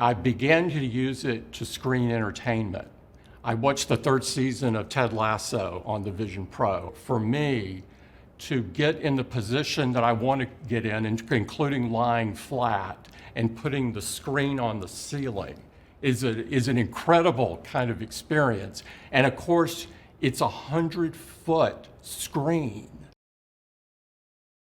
I began to use it to screen entertainment. I watched the third season of Ted Lasso on the Vision Pro. For me, to get in the position that I want to get in, including lying flat and putting the screen on the ceiling, is an incredible kind of experience. And of course, it's a 100-foot screen.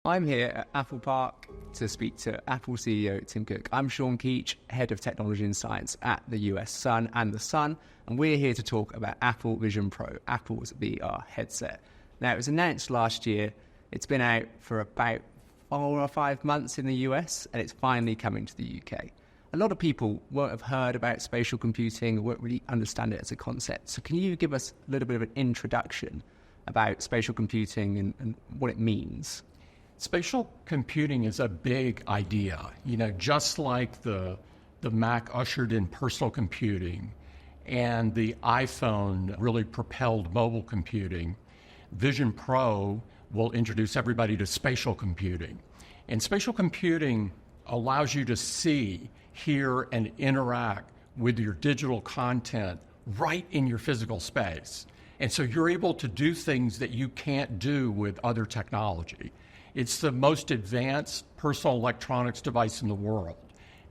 I'm here at Apple Park to speak to Apple CEO Tim Cook. I'm Sean Keach, Head of Technology and Science at the US Sun and The Sun, and we're here to talk about Apple Vision Pro, Apple's VR headset. Now, it was announced last year. It's been out for about 4 or 5 months in the US, and it's finally coming to the UK. A lot of people won't have heard about spatial computing, won't really understand it as a concept. So can you give us a little bit of an introduction about spatial computing and what it means? Spatial computing is a big idea. Just like the Mac ushered in personal computing and the iPhone really propelled mobile computing, Vision Pro will introduce everybody to spatial computing. And spatial computing allows you to see, hear, and interact with your digital content right in your physical space. And so you're able to do things that you can't do with other technology. It's the most advanced personal electronics device in the world,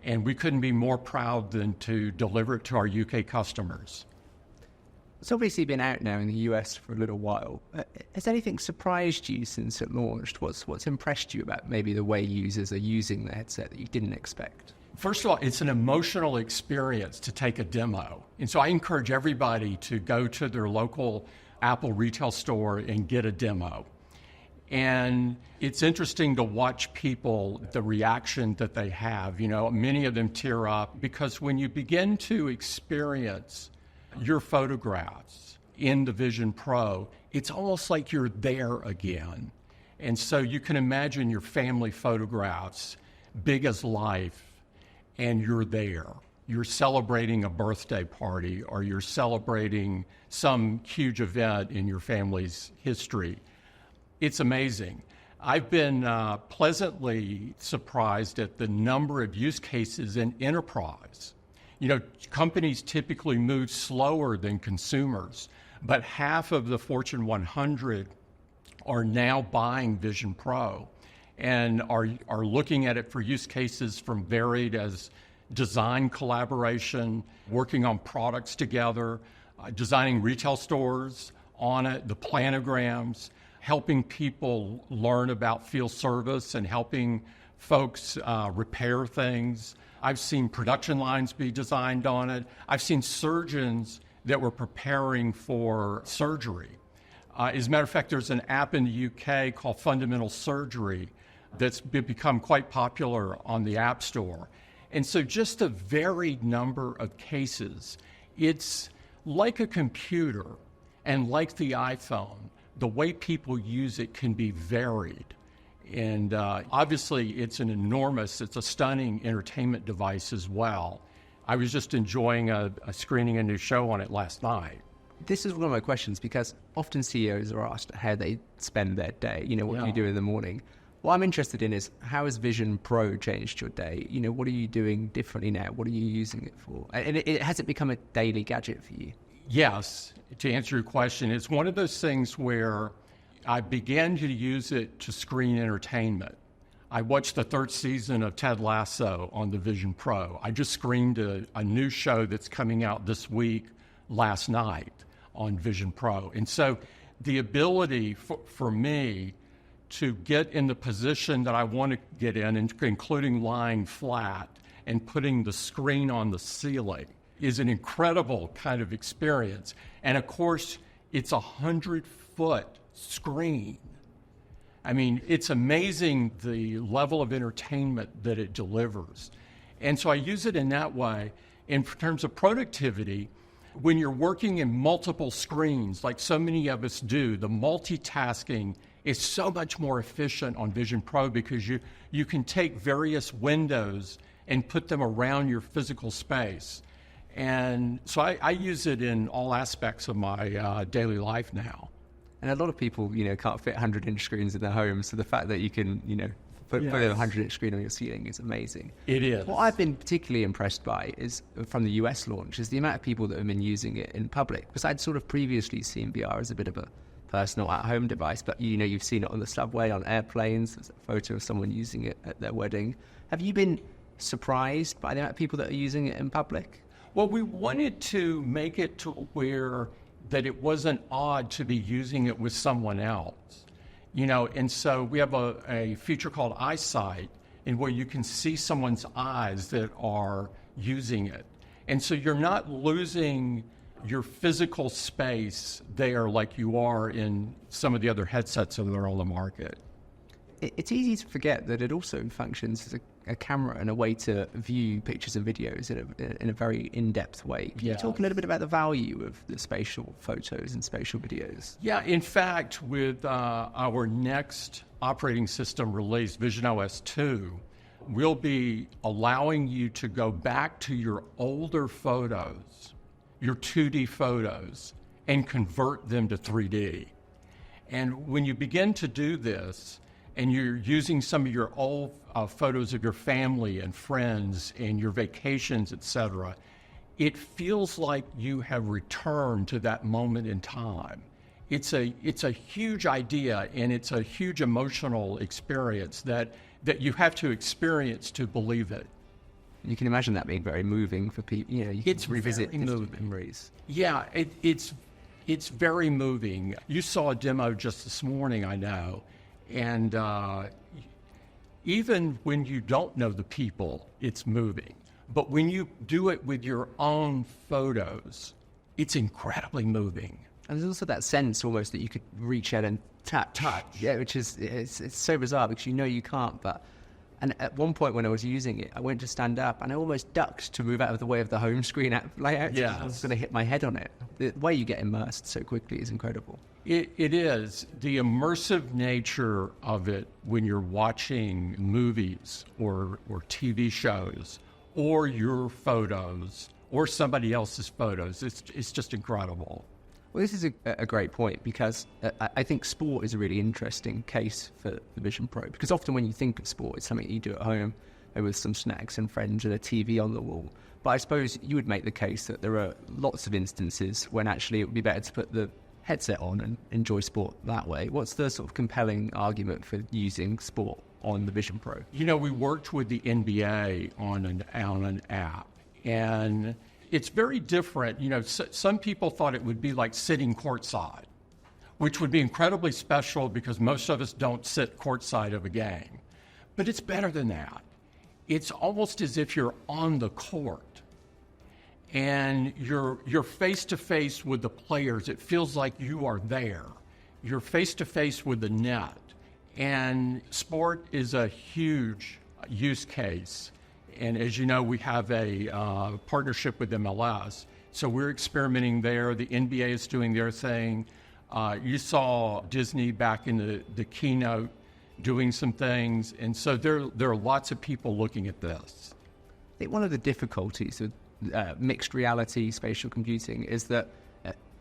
and we couldn't be more proud than to deliver it to our UK customers. It's obviously been out now in the US for a little while. Has anything surprised you since it launched? What's impressed you about maybe the way users are using the headset that you didn't expect? First of all, it's an emotional experience to take a demo. And so I encourage everybody to go to their local Apple retail store and get a demo. And it's interesting to watch people, the reaction that they have. Many of them tear up because when you begin to experience your photographs in the Vision Pro, it's almost like you're there again. And so you can imagine your family photographs, big as life, and you're there. You're celebrating a birthday party or you're celebrating some huge event in your family's history. It's amazing. I've been pleasantly surprised at the number of use cases in enterprise. Companies typically move slower than consumers, but half of the Fortune 100 are now buying Vision Pro and are looking at it for use cases from varied as design collaboration, working on products together, designing retail stores on it, the planograms, helping people learn about field service and helping folks repair things. I've seen production lines be designed on it. I've seen surgeons that were preparing for surgery. As a matter of fact, there's an app in the UK called Fundamental Surgery that's become quite popular on the App Store. And so just a varied number of cases. It's like a computer and like the iPhone. The way people use it can be varied. And obviously, it's a stunning entertainment device as well. I was just enjoying screening a new show on it last night. This is one of my questions because often CEOs are asked how they spend their day, what do you do in the morning? What I'm interested in is how has Vision Pro changed your day? What are you doing differently now? What are you using it for? And has it become a daily gadget for you? Yes, to answer your question, it's one of those things where I began to use it to screen entertainment. I watched the third season of Ted Lasso on the Vision Pro. I just screened a new show that's coming out this week last night on Vision Pro. And so the ability for me to get in the position that I want to get in, including lying flat and putting the screen on the ceiling, is an incredible kind of experience. And of course, it's a 100-foot screen. I mean, it's amazing the level of entertainment that it delivers. And so I use it in that way. In terms of productivity, when you're working in multiple screens, like so many of us do, the multitasking is so much more efficient on Vision Pro because you can take various windows and put them around your physical space. And so I use it in all aspects of my daily life now. And a lot of people, can't fit 100-inch screens in their homes. So the fact that you can, putting a 100-inch screen on your ceiling is amazing. It is. What I've been particularly impressed by is, from the US launch, is the amount of people that have been using it in public. Because I'd sort of previously seen VR as a bit of a personal at-home device, but you've seen it on the subway, on airplanes. There's a photo of someone using it at their wedding. Have you been surprised by the amount of people that are using it in public? Well, we wanted to make it to where that it wasn't odd to be using it with someone else, and so we have a feature called Eyesight, in where you can see someone's eyes that are using it. And so you're not losing your physical space there like you are in some of the other headsets that are on the market. It's easy to forget that it also functions as a camera and a way to view pictures and videos in a very in-depth way. Can you talk a little bit about the value of the spatial photos and spatial videos? Yeah, in fact, with our next operating system release, visionOS 2, we'll be allowing you to go back to your older photos, your 2D photos, and convert them to 3D. And when you begin to do this, and you're using some of your old photos of your family and friends and your vacations, etc., it feels like you have returned to that moment in time. It's a huge idea, and it's a huge emotional experience that you have to experience to believe it. You can imagine that being very moving for people. You can revisit memories. Yeah, it's very moving. You saw a demo just this morning, I know. And even when you don't know the people, it's moving. But when you do it with your own photos, it's incredibly moving. And there's also that sense almost that you could reach out and touch. Yeah, which is it's so bizarre because you can't. And at one point when I was using it, I went to stand up and I almost ducked to move out of the way of the home screen layout. Yeah, I was going to hit my head on it. The way you get immersed so quickly is incredible. It is. The immersive nature of it when you're watching movies or TV shows or your photos or somebody else's photos, it's just incredible. Well, this is a great point because I think sport is a really interesting case for the Vision Pro, because often when you think of sport, it's something you do at home with some snacks and friends and a TV on the wall. But I suppose you would make the case that there are lots of instances when actually it would be better to put the headset on and enjoy sport that way. What's the sort of compelling argument for using sport on the Vision Pro? We worked with the NBA on an app, and it's very different. Some people thought it would be like sitting courtside, which would be incredibly special because most of us don't sit courtside of a game. But it's better than that. It's almost as if you're on the court and you're face-to-face with the players. It feels like you are there. You're face-to-face with the net. And sport is a huge use case. And as you know, we have a partnership with MLS. So we're experimenting there. The NBA is doing their thing. You saw Disney back in the keynote doing some things. And so there are lots of people looking at this. I think one of the difficulties with mixed reality, spatial computing, is that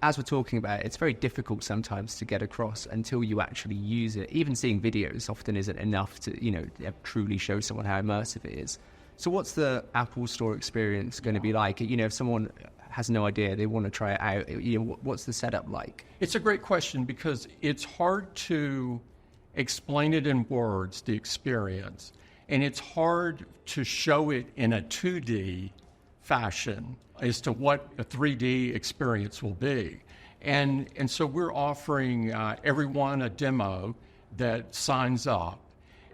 as we're talking about it, it's very difficult sometimes to get across until you actually use it. Even seeing videos often isn't enough to truly show someone how immersive it is. So what's the Apple Store experience going to be like? If someone has no idea, they want to try it out, what's the setup like? It's a great question because it's hard to explain it in words, the experience, and it's hard to show it in a 2D fashion as to what a 3D experience will be. And so we're offering everyone a demo that signs up.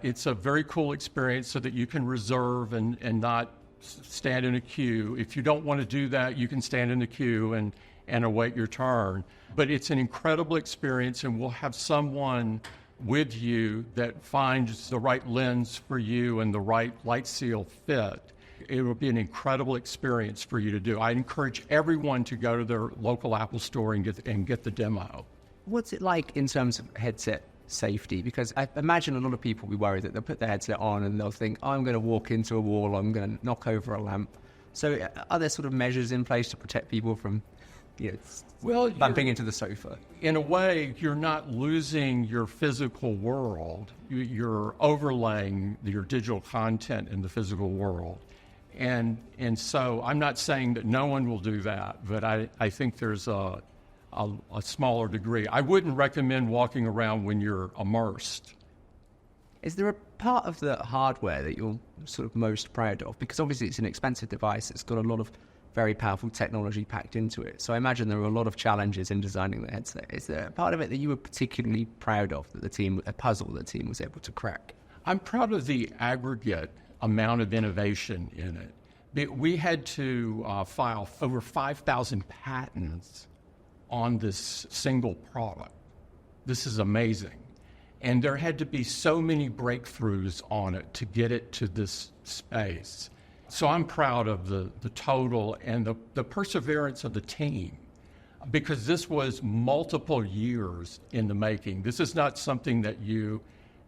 It's a very cool experience so that you can reserve and not stand in a queue. If you don't want to do that, you can stand in the queue and await your turn. But it's an incredible experience, and we'll have someone with you that finds the right lens for you and the right light seal fit. It will be an incredible experience for you to do. I encourage everyone to go to their local Apple Store and get the demo. What's it like in terms of headset safety? Because I imagine a lot of people will be worried that they'll put their headset on and they'll think, I'm going to walk into a wall, I'm going to knock over a lamp. So are there sort of measures in place to protect people from bumping into the sofa. In a way, you're not losing your physical world. You're overlaying your digital content in the physical world. And so I'm not saying that no one will do that, but I think there's a smaller degree. I wouldn't recommend walking around when you're immersed. Is there a part of the hardware that you're sort of most proud of? Because obviously it's an expensive device. It's got a lot of very powerful technology packed into it. So I imagine there were a lot of challenges in designing the headset. Is there a part of it that you were particularly proud of, a puzzle the team was able to crack? I'm proud of the aggregate amount of innovation in it. We had to file over 5,000 patents on this single product. This is amazing. And there had to be so many breakthroughs on it to get it to this space. So I'm proud of the total and the perseverance of the team, because this was multiple years in the making. This is not something that you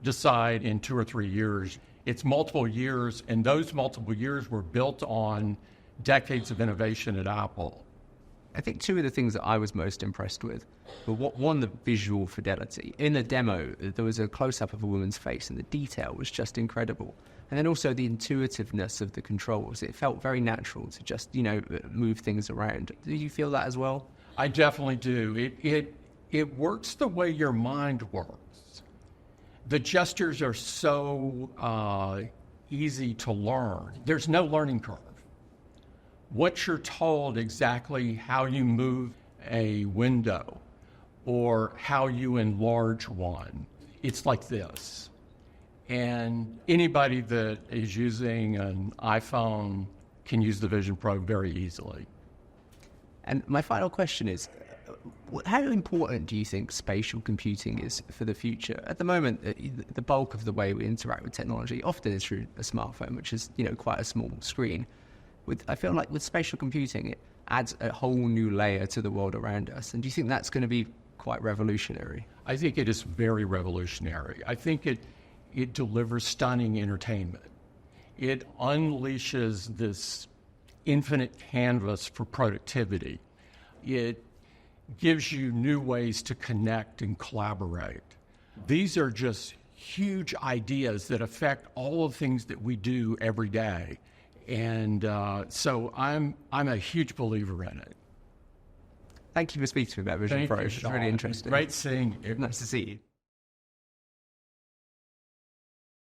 decide in 2 or 3 years. It's multiple years, and those multiple years were built on decades of innovation at Apple. I think two of the things that I was most impressed with were, one, the visual fidelity. In the demo, there was a close-up of a woman's face, and the detail was just incredible. And then also the intuitiveness of the controls. It felt very natural to just, move things around. Do you feel that as well? I definitely do. It works the way your mind works. The gestures are so easy to learn. There's no learning curve. Once you're told exactly how you move a window or how you enlarge one, it's like this. And anybody that is using an iPhone can use the Vision Pro very easily. And my final question is, how important do you think spatial computing is for the future? At the moment, the bulk of the way we interact with technology often is through a smartphone, which is, quite a small screen. I feel like with spatial computing, it adds a whole new layer to the world around us. And do you think that's going to be quite revolutionary? I think it is very revolutionary. I think it delivers stunning entertainment. It unleashes this infinite canvas for productivity. It gives you new ways to connect and collaborate. These are just huge ideas that affect all the things that we do every day. And so I'm a huge believer in it. Thank you for speaking to me about Vision Pro. Thank you, It's really interesting. Great seeing you. Nice to see you.